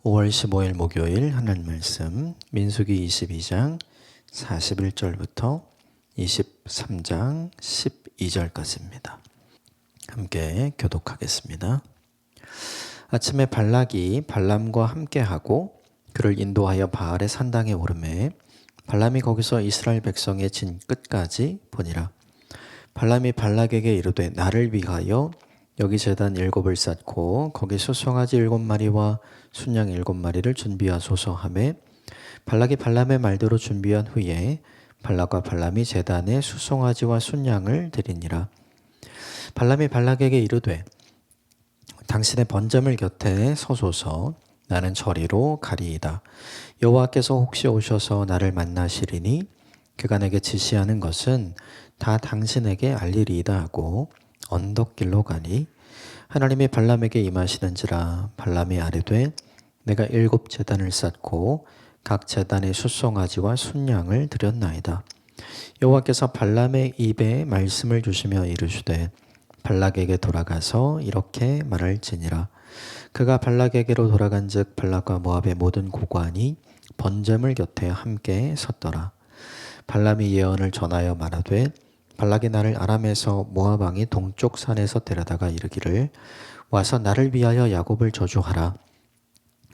5월 15일 목요일 하나님 말씀 민수기 22장 41절부터 23장 12절까지입니다. 함께 교독하겠습니다. 아침에 발락이 발람과 함께하고 그를 인도하여 바알의 산당에 오르매 발람이 거기서 이스라엘 백성의 진 끝까지 보니라. 발람이 발락에게 이르되 나를 위하여 여기 제단 7을 쌓고 거기 수송아지 7마리와 순양 7마리를 준비하소서 하매 발락이 발람의 말대로 준비한 후에 발락과 발람이 제단에 수송아지와 순양을 드리니라. 발람이 발락에게 이르되 당신의 번제물 곁에 서소서. 나는 저리로 가리이다. 여호와께서 혹시 오셔서 나를 만나시리니 그가 내게 지시하는 것은 다 당신에게 알리리이다 하고 언덕길로 가니 하나님이 발람에게 임하시는지라. 발람이 아뢰되 내가 7 제단을 쌓고 각 제단에 수송아지와 순양을 드렸나이다. 여호와께서 발람의 입에 말씀을 주시며 이르시되 발락에게 돌아가서 이렇게 말할지니라. 그가 발락에게로 돌아간즉 발락과 모압의 모든 고관이 번제물 곁에 함께 섰더라. 발람이 예언을 전하여 말하되 발락이 나를 아람에서 모압 왕이 동쪽 산에서 데려다가 이르기를 와서 나를 위하여 야곱을 저주하라.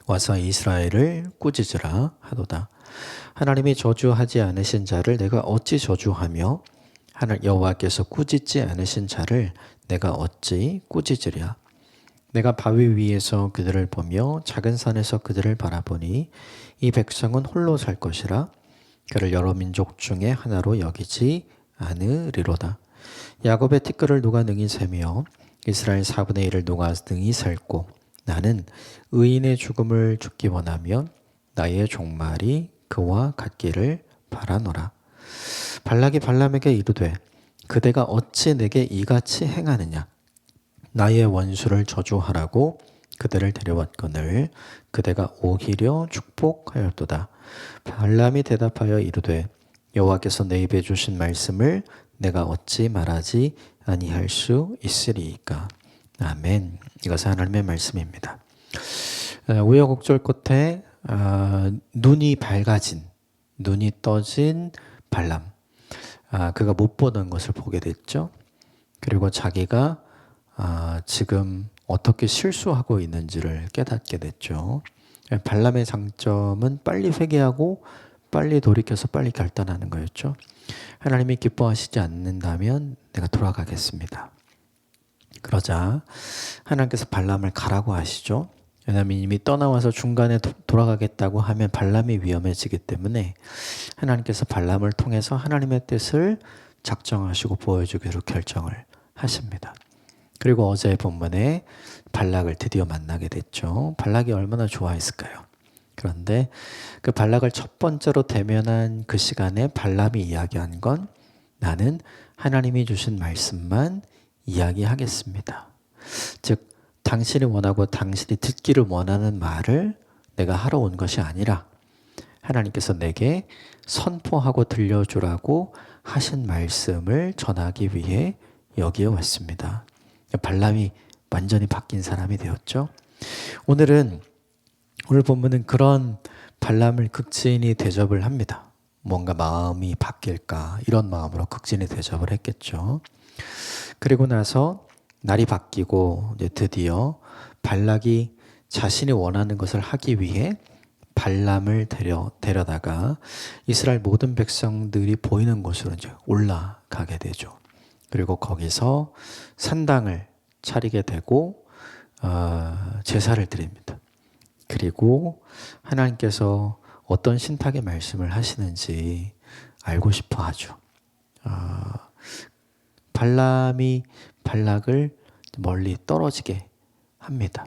와서 이스라엘을 꾸짖으라 하도다. 하나님이 저주하지 않으신 자를 내가 어찌 저주하며 여호와께서 꾸짖지 않으신 자를 내가 어찌 꾸짖으랴. 내가 바위 위에서 그들을 보며 작은 산에서 그들을 바라보니 이 백성은 홀로 살 것이라. 그를 여러 민족 중에 하나로 여기지 않으리로다. 야곱의 티끌을 누가 능히 세며 이스라엘 4분의 1을 누가 능히 셀고 나는 의인의 죽음을 죽기 원하며 나의 종말이 그와 같기를 바라노라. 발락이 발람에게 이르되 그대가 어찌 내게 이같이 행하느냐. 나의 원수를 저주하라고 그들을 데려왔거늘 그대가 오히려 축복하였도다. 발람이 대답하여 이르되 여호와께서 내 입에 주신 말씀을 내가 어찌 말하지 아니할 수 있으리이까. 아멘. 이것은 하나님의 말씀입니다. 우여곡절 끝에 눈이 밝아진, 눈이 떠진 발람. 그가 못 보던 것을 보게 됐죠. 그리고 자기가 지금 어떻게 실수하고 있는지를 깨닫게 됐죠. 발람의 장점은 빨리 회개하고 빨리 돌이켜서 빨리 결단하는 거였죠. 하나님이 기뻐하시지 않는다면 내가 돌아가겠습니다. 그러자 하나님께서 발람을 가라고 하시죠. 왜냐하면 이미 떠나와서 중간에 돌아가겠다고 하면 발람이 위험해지기 때문에 하나님께서 발람을 통해서 하나님의 뜻을 작정하시고 보여주기로 결정을 하십니다. 그리고 어제 본문에 발락을 드디어 만나게 됐죠. 발락이 얼마나 좋아했을까요? 그런데 그 발락을 첫 번째로 대면한 그 시간에 발람이 이야기한 건 나는 하나님이 주신 말씀만 이야기하겠습니다. 즉 당신이 원하고 당신이 듣기를 원하는 말을 내가 하러 온 것이 아니라 하나님께서 내게 선포하고 들려주라고 하신 말씀을 전하기 위해 여기에 왔습니다. 발람이 완전히 바뀐 사람이 되었죠. 오늘 본문은 그런 발람을 극진히 대접을 합니다. 뭔가 마음이 바뀔까 이런 마음으로 극진히 대접을 했겠죠. 그리고 나서 날이 바뀌고 이제 드디어 발락이 자신이 원하는 것을 하기 위해 발람을 데려다가 이스라엘 모든 백성들이 보이는 곳으로 이제 올라가게 되죠. 그리고 거기서 산당을 차리게 되고 제사를 드립니다. 그리고 하나님께서 어떤 신탁의 말씀을 하시는지 알고 싶어 하죠. 발람이 발락을 멀리 떨어지게 합니다.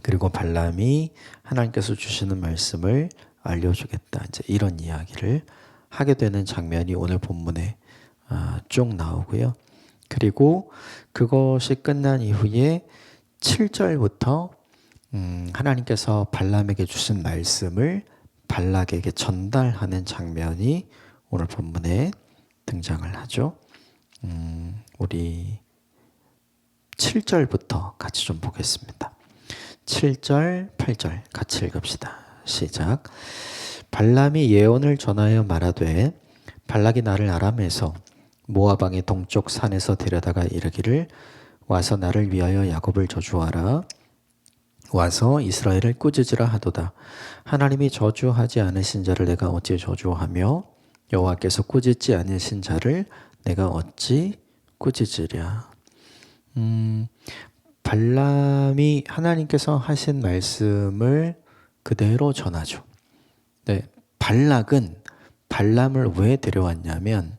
그리고 발람이 하나님께서 주시는 말씀을 알려주겠다. 이제 이런 이야기를 하게 되는 장면이 오늘 본문에 쭉 나오고요. 그리고 그것이 끝난 이후에 7절부터 하나님께서 발람에게 주신 말씀을 발락에게 전달하는 장면이 오늘 본문에 등장을 하죠. 우리 7절부터 같이 좀 보겠습니다. 7절, 8절 같이 읽읍시다. 시작. 발람이 예언을 전하여 말하되 발락이 나를 아람에서 모압 왕의 동쪽 산에서 데려다가 이르기를 와서 나를 위하여 야곱을 저주하라. 와서 이스라엘을 꾸짖으라 하도다. 하나님이 저주하지 않으신 자를 내가 어찌 저주하며 여호와께서 꾸짖지 않으신 자를 내가 어찌 꾸짖으랴. 발람이 하나님께서 하신 말씀을 그대로 전하죠. 네, 발락은 발람을 왜 데려왔냐면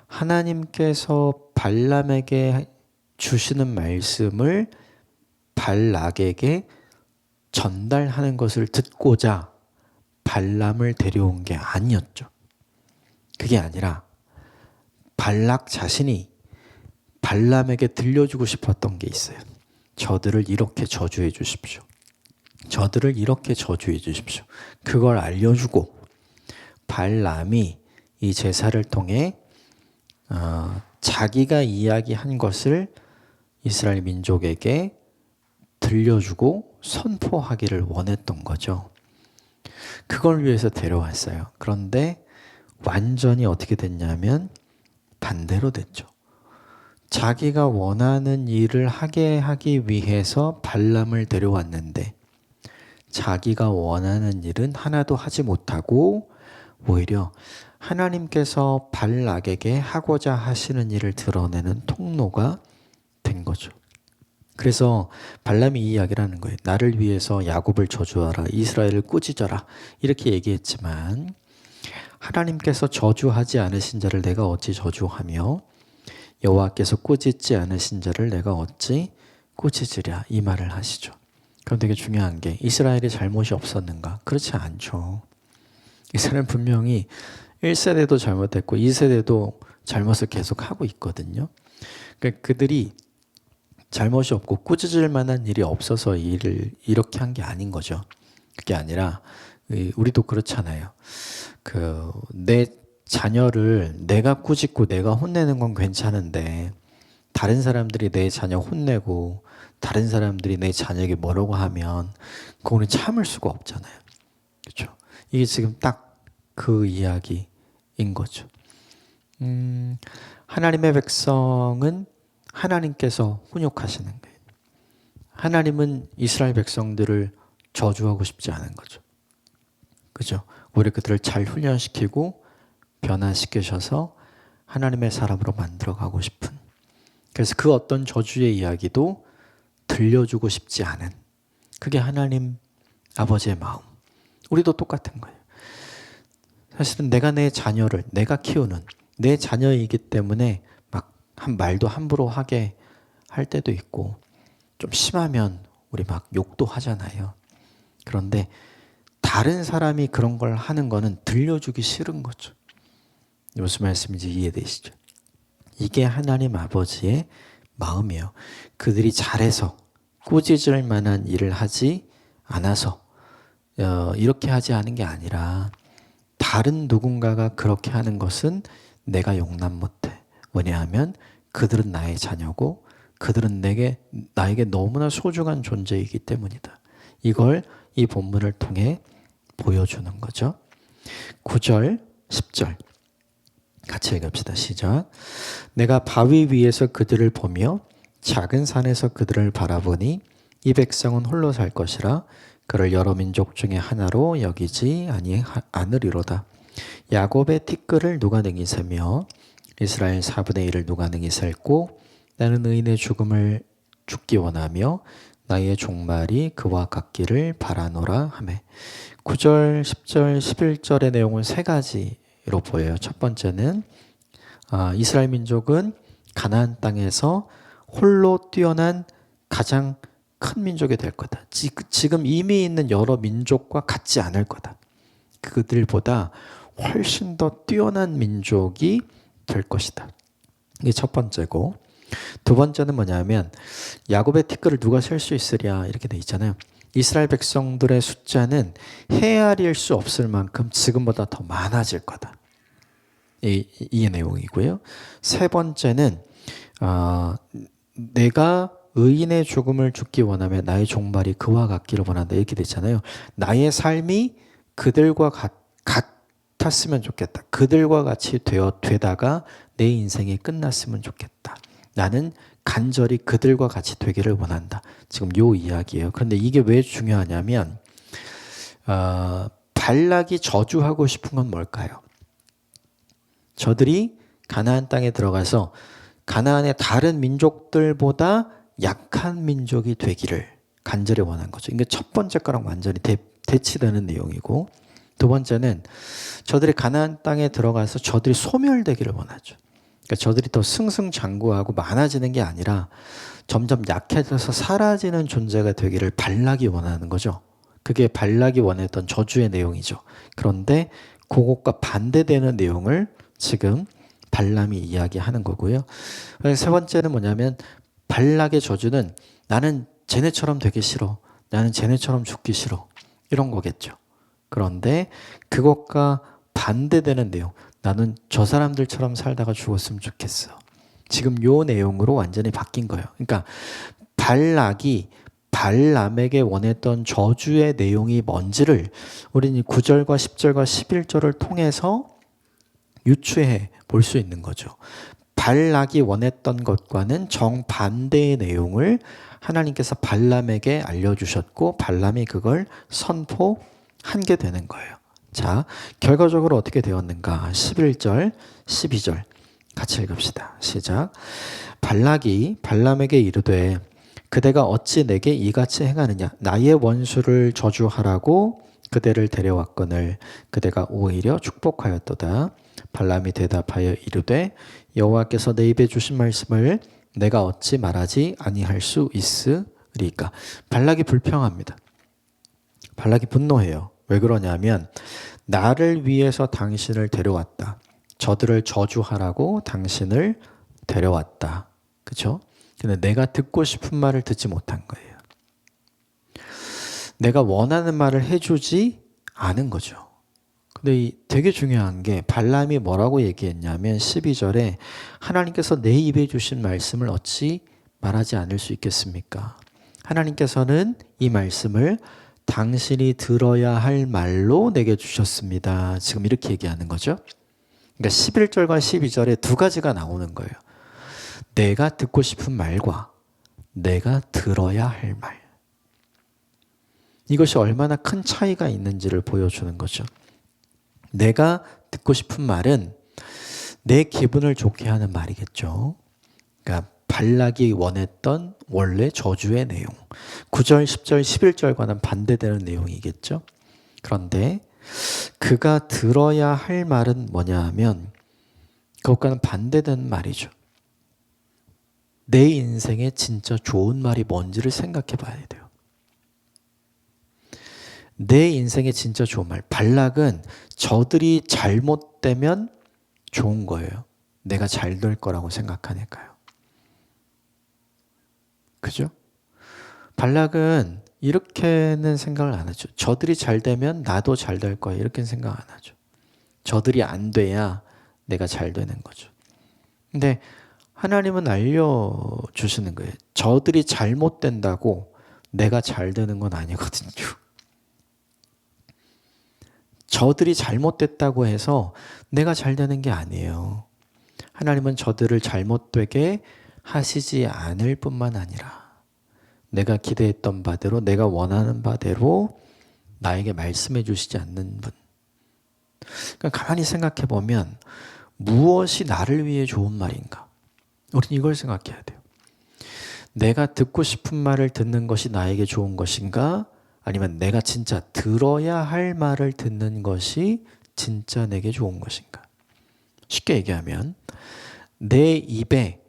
하나님께서 발람에게 주시는 말씀을 발락에게 전달하는 것을 듣고자 발람을 데려온 게 아니었죠. 그게 아니라 발락 자신이 발람에게 들려주고 싶었던 게 있어요. 저들을 이렇게 저주해 주십시오. 저들을 이렇게 저주해 주십시오. 그걸 알려주고 발람이 이 제사를 통해 자기가 이야기한 것을 이스라엘 민족에게 들려주고 선포하기를 원했던 거죠. 그걸 위해서 데려왔어요. 그런데 완전히 어떻게 됐냐면 반대로 됐죠. 자기가 원하는 일을 하게 하기 위해서 발람을 데려왔는데 자기가 원하는 일은 하나도 하지 못하고 오히려 하나님께서 발락에게 하고자 하시는 일을 드러내는 통로가 된 거죠. 그래서 발람이 이 이야기를 하는 거예요. 나를 위해서 야곱을 저주하라. 이스라엘을 꾸짖어라. 이렇게 얘기했지만 하나님께서 저주하지 않으신 자를 내가 어찌 저주하며 여호와께서 꾸짖지 않으신 자를 내가 어찌 꾸짖으랴. 이 말을 하시죠. 그럼 되게 중요한 게 이스라엘이 잘못이 없었는가? 그렇지 않죠. 이스라엘은 분명히 1세대도 잘못했고 2세대도 잘못을 계속하고 있거든요. 그러니까 그들이 잘못이 없고 꾸짖을 만한 일이 없어서 일을 이렇게 한 게 아닌 거죠. 그게 아니라 우리도 그렇잖아요. 내 자녀를 내가 꾸짖고 내가 혼내는 건 괜찮은데 다른 사람들이 내 자녀 혼내고 다른 사람들이 내 자녀에게 뭐라고 하면 그거는 참을 수가 없잖아요. 그렇죠? 이게 지금 딱 그 이야기인 거죠. 하나님의 백성은 하나님께서 훈육하시는 거예요. 하나님은 이스라엘 백성들을 저주하고 싶지 않은 거죠. 그죠? 오히려 그들을 잘 훈련시키고 변화시키셔서 하나님의 사람으로 만들어가고 싶은. 그래서 그 어떤 저주의 이야기도 들려주고 싶지 않은. 그게 하나님 아버지의 마음. 우리도 똑같은 거예요. 사실은 내가 내 자녀를 내가 키우는 내 자녀이기 때문에 막 한 말도 함부로 하게 할 때도 있고 좀 심하면 우리 막 욕도 하잖아요. 그런데 다른 사람이 그런 걸 하는 거는 들려주기 싫은 거죠. 무슨 말씀인지 이해되시죠? 이게 하나님 아버지의 마음이에요. 그들이 잘해서 꾸짖을 만한 일을 하지 않아서 이렇게 하지 않은 게 아니라 다른 누군가가 그렇게 하는 것은 내가 용납 못해. 왜냐하면 그들은 나의 자녀고 그들은 나에게 너무나 소중한 존재이기 때문이다. 이걸 이 본문을 통해 보여주는 거죠. 9절, 10절 같이 읽읍시다. 시작. 내가 바위 위에서 그들을 보며 작은 산에서 그들을 바라보니 이 백성은 홀로 살 것이라 그를 여러 민족 중에 하나로 여기지 않으리로다. 야곱의 티끌을 누가 능히 세며 이스라엘 4분의 1을 누가 능히 셀고 나는 의인의 죽음을 죽기 원하며 나의 종말이 그와 같기를 바라노라 하매. 9절, 10절, 11절의 내용은 세 가지로 보여요. 첫 번째는 이스라엘 민족은 가나안 땅에서 홀로 뛰어난 가장 큰 민족이 될 거다. 지금 이미 있는 여러 민족과 같지 않을 거다. 그들보다 훨씬 더 뛰어난 민족이 될 것이다. 이게 첫 번째고, 두 번째는 뭐냐면 야곱의 티끌을 누가 셀 수 있으랴 이렇게 돼 있잖아요. 이스라엘 백성들의 숫자는 헤아릴 수 없을 만큼 지금보다 더 많아질 거다. 이 내용이고요. 세 번째는 내가 의인의 죽음을 죽기 원하며 나의 종말이 그와 같기를 원한다. 이렇게 됐잖아요. 나의 삶이 그들과 같았으면 좋겠다. 그들과 같이 되다가 내 인생이 끝났으면 좋겠다. 나는 간절히 그들과 같이 되기를 원한다. 지금 요 이야기예요. 그런데 이게 왜 중요하냐면 발락이 저주하고 싶은 건 뭘까요? 저들이 가나안 땅에 들어가서 가나안의 다른 민족들보다 약한 민족이 되기를 간절히 원한 거죠. 이게 첫 번째 거랑 완전히 대치되는 내용이고, 두 번째는 저들이 가나안 땅에 들어가서 저들이 소멸되기를 원하죠. 그러니까 저들이 더 승승장구하고 많아지는 게 아니라 점점 약해져서 사라지는 존재가 되기를 발락이 원하는 거죠. 그게 발락이 원했던 저주의 내용이죠. 그런데 그것과 반대되는 내용을 지금 발람이 이야기하는 거고요. 세 번째는 뭐냐면 발락의 저주는 나는 쟤네처럼 되기 싫어. 나는 쟤네처럼 죽기 싫어. 이런 거겠죠. 그런데 그것과 반대되는 내용, 나는 저 사람들처럼 살다가 죽었으면 좋겠어. 지금 요 내용으로 완전히 바뀐 거예요. 그러니까 발락이 발람에게 원했던 저주의 내용이 뭔지를 우리는 9절과 10절과 11절을 통해서 유추해 볼 수 있는 거죠. 발락이 원했던 것과는 정반대의 내용을 하나님께서 발람에게 알려주셨고 발람이 그걸 선포한 게 되는 거예요. 자, 결과적으로 어떻게 되었는가? 11절, 12절 같이 읽읍시다. 시작. 발락이 발람에게 이르되 그대가 어찌 내게 이같이 행하느냐? 나의 원수를 저주하라고 그대를 데려왔거늘 그대가 오히려 축복하였도다. 발람이 대답하여 이르되 여호와께서 내 입에 주신 말씀을 내가 어찌 말하지 아니할 수 있으리까? 발락이 불평합니다. 발락이 분노해요. 왜 그러냐면 나를 위해서 당신을 데려왔다. 저들을 저주하라고 당신을 데려왔다. 그렇죠? 근데 내가 듣고 싶은 말을 듣지 못한 거예요. 내가 원하는 말을 해주지 않은 거죠. 근데 되게 중요한 게 발람이 뭐라고 얘기했냐면 12절에 하나님께서 내 입에 주신 말씀을 어찌 말하지 않을 수 있겠습니까? 하나님께서는 이 말씀을 당신이 들어야 할 말로 내게 주셨습니다. 지금 이렇게 얘기하는 거죠. 그러니까 11절과 12절에 두 가지가 나오는 거예요. 내가 듣고 싶은 말과 내가 들어야 할 말. 이것이 얼마나 큰 차이가 있는지를 보여주는 거죠. 내가 듣고 싶은 말은 내 기분을 좋게 하는 말이겠죠. 그러니까 발락이 원했던 원래 저주의 내용. 9절, 10절, 11절과는 반대되는 내용이겠죠. 그런데 그가 들어야 할 말은 뭐냐 하면 그것과는 반대되는 말이죠. 내 인생에 진짜 좋은 말이 뭔지를 생각해 봐야 돼요. 내 인생에 진짜 좋은 말. 발락은 저들이 잘못되면 좋은 거예요. 내가 잘 될 거라고 생각하니까요. 그죠? 발락은 이렇게는 생각을 안 하죠. 저들이 잘 되면 나도 잘 될 거야. 이렇게는 생각 안 하죠. 저들이 안 돼야 내가 잘 되는 거죠. 근데 하나님은 알려주시는 거예요. 저들이 잘못된다고 내가 잘 되는 건 아니거든요. 저들이 잘못됐다고 해서 내가 잘 되는 게 아니에요. 하나님은 저들을 잘못되게 하시지 않을 뿐만 아니라 내가 기대했던 바대로 내가 원하는 바대로 나에게 말씀해 주시지 않는 분. 그러니까 가만히 생각해 보면 무엇이 나를 위해 좋은 말인가? 우리는 이걸 생각해야 돼요. 내가 듣고 싶은 말을 듣는 것이 나에게 좋은 것인가? 아니면 내가 진짜 들어야 할 말을 듣는 것이 진짜 내게 좋은 것인가? 쉽게 얘기하면 내 입에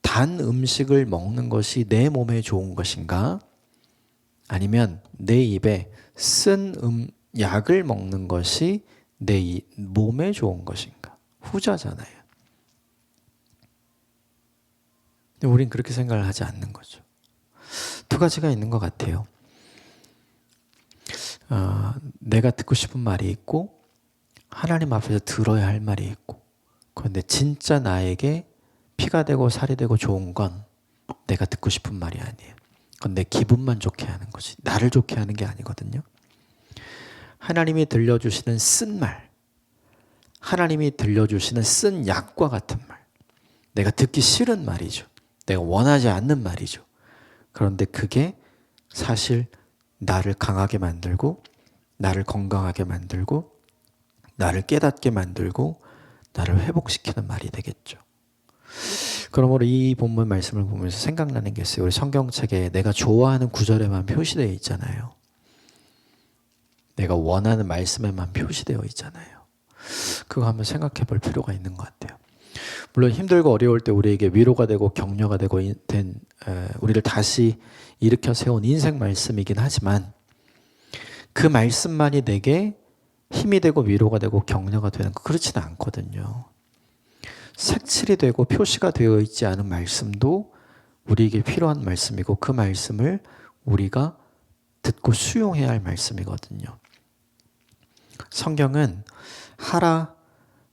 단 음식을 먹는 것이 내 몸에 좋은 것인가? 아니면 내 입에 쓴 약을 먹는 것이 내 몸에 좋은 것인가? 후자잖아요. 근데 우린 그렇게 생각을 하지 않는 거죠. 두 가지가 있는 것 같아요. 내가 듣고 싶은 말이 있고 하나님 앞에서 들어야 할 말이 있고, 그런데 진짜 나에게 피가 되고 살이 되고 좋은 건 내가 듣고 싶은 말이 아니에요. 그건 내 기분만 좋게 하는 거지. 나를 좋게 하는 게 아니거든요. 하나님이 들려주시는 쓴 말, 하나님이 들려주시는 쓴 약과 같은 말, 내가 듣기 싫은 말이죠. 내가 원하지 않는 말이죠. 그런데 그게 사실 나를 강하게 만들고, 나를 건강하게 만들고, 나를 깨닫게 만들고, 나를 회복시키는 말이 되겠죠. 그러므로 이 본문 말씀을 보면서 생각나는 게 있어요. 우리 성경책에 내가 좋아하는 구절에만 표시되어 있잖아요. 내가 원하는 말씀에만 표시되어 있잖아요. 그거 한번 생각해 볼 필요가 있는 것 같아요. 물론 힘들고 어려울 때 우리에게 위로가 되고 격려가 되고 우리를 다시 일으켜 세운 인생 말씀이긴 하지만 그 말씀만이 내게 힘이 되고 위로가 되고 격려가 되는 거 그렇지는 않거든요. 색칠이 되고 표시가 되어 있지 않은 말씀도 우리에게 필요한 말씀이고 그 말씀을 우리가 듣고 수용해야 할 말씀이거든요. 성경은 하라,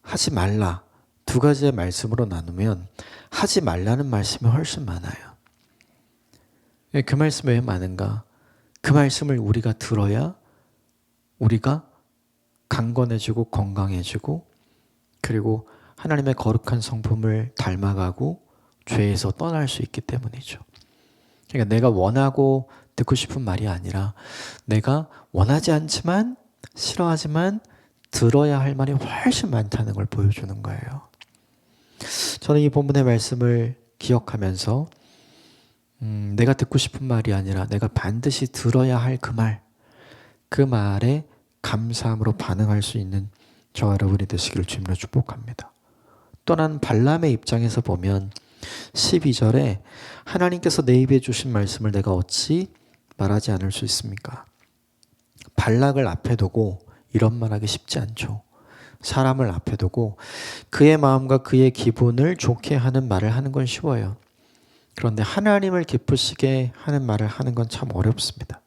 하지 말라 두 가지의 말씀으로 나누면 하지 말라는 말씀이 훨씬 많아요. 그 말씀이 왜 많은가? 그 말씀을 우리가 들어야 우리가 강건해지고 건강해지고 그리고 하나님의 거룩한 성품을 닮아가고 죄에서 떠날 수 있기 때문이죠. 그러니까 내가 원하고 듣고 싶은 말이 아니라 내가 원하지 않지만 싫어하지만 들어야 할 말이 훨씬 많다는 걸 보여주는 거예요. 저는 이 본문의 말씀을 기억하면서 내가 듣고 싶은 말이 아니라 내가 반드시 들어야 할 그 말에 감사함으로 반응할 수 있는 저와 여러분이 되시기를 주님으로 축복합니다. 또한 발람의 입장에서 보면 12절에 하나님께서 내 입에 주신 말씀을 내가 어찌 말하지 않을 수 있습니까? 발락을 앞에 두고 이런 말하기 쉽지 않죠. 사람을 앞에 두고 그의 마음과 그의 기분을 좋게 하는 말을 하는 건 쉬워요. 그런데 하나님을 기쁘시게 하는 말을 하는 건 참 어렵습니다.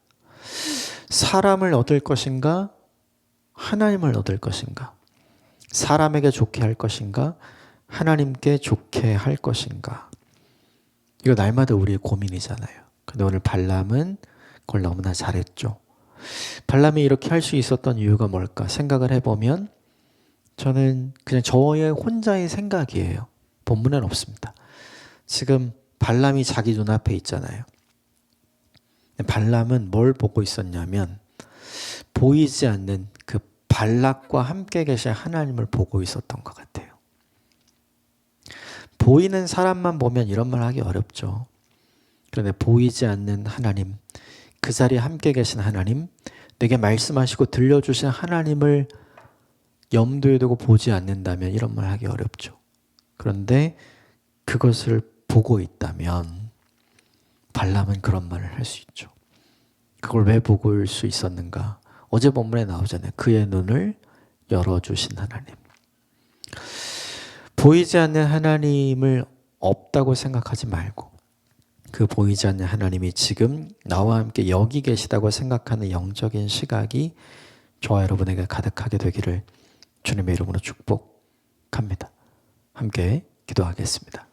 사람을 얻을 것인가? 하나님을 얻을 것인가? 사람에게 좋게 할 것인가? 하나님께 좋게 할 것인가? 이거 날마다 우리의 고민이잖아요. 근데 오늘 발람은 그걸 너무나 잘했죠. 발람이 이렇게 할 수 있었던 이유가 뭘까 생각을 해보면 저는 그냥 저의 혼자의 생각이에요. 본문엔 없습니다. 지금 발람이 자기 눈앞에 있잖아요. 발람은 뭘 보고 있었냐면 보이지 않는 그 발락과 함께 계신 하나님을 보고 있었던 것 같아요. 보이는 사람만 보면 이런 말 하기 어렵죠. 그런데 보이지 않는 하나님, 그 자리에 함께 계신 하나님, 내게 말씀하시고 들려주신 하나님을 염두에 두고 보지 않는다면 이런 말 하기 어렵죠. 그런데 그것을 보고 있다면 발람은 그런 말을 할 수 있죠. 그걸 왜 보고 수 있었는가? 어제 본문에 나오잖아요. 그의 눈을 열어주신 하나님. 보이지 않는 하나님을 없다고 생각하지 말고 그 보이지 않는 하나님이 지금 나와 함께 여기 계시다고 생각하는 영적인 시각이 저와 여러분에게 가득하게 되기를 주님의 이름으로 축복합니다. 함께 기도하겠습니다.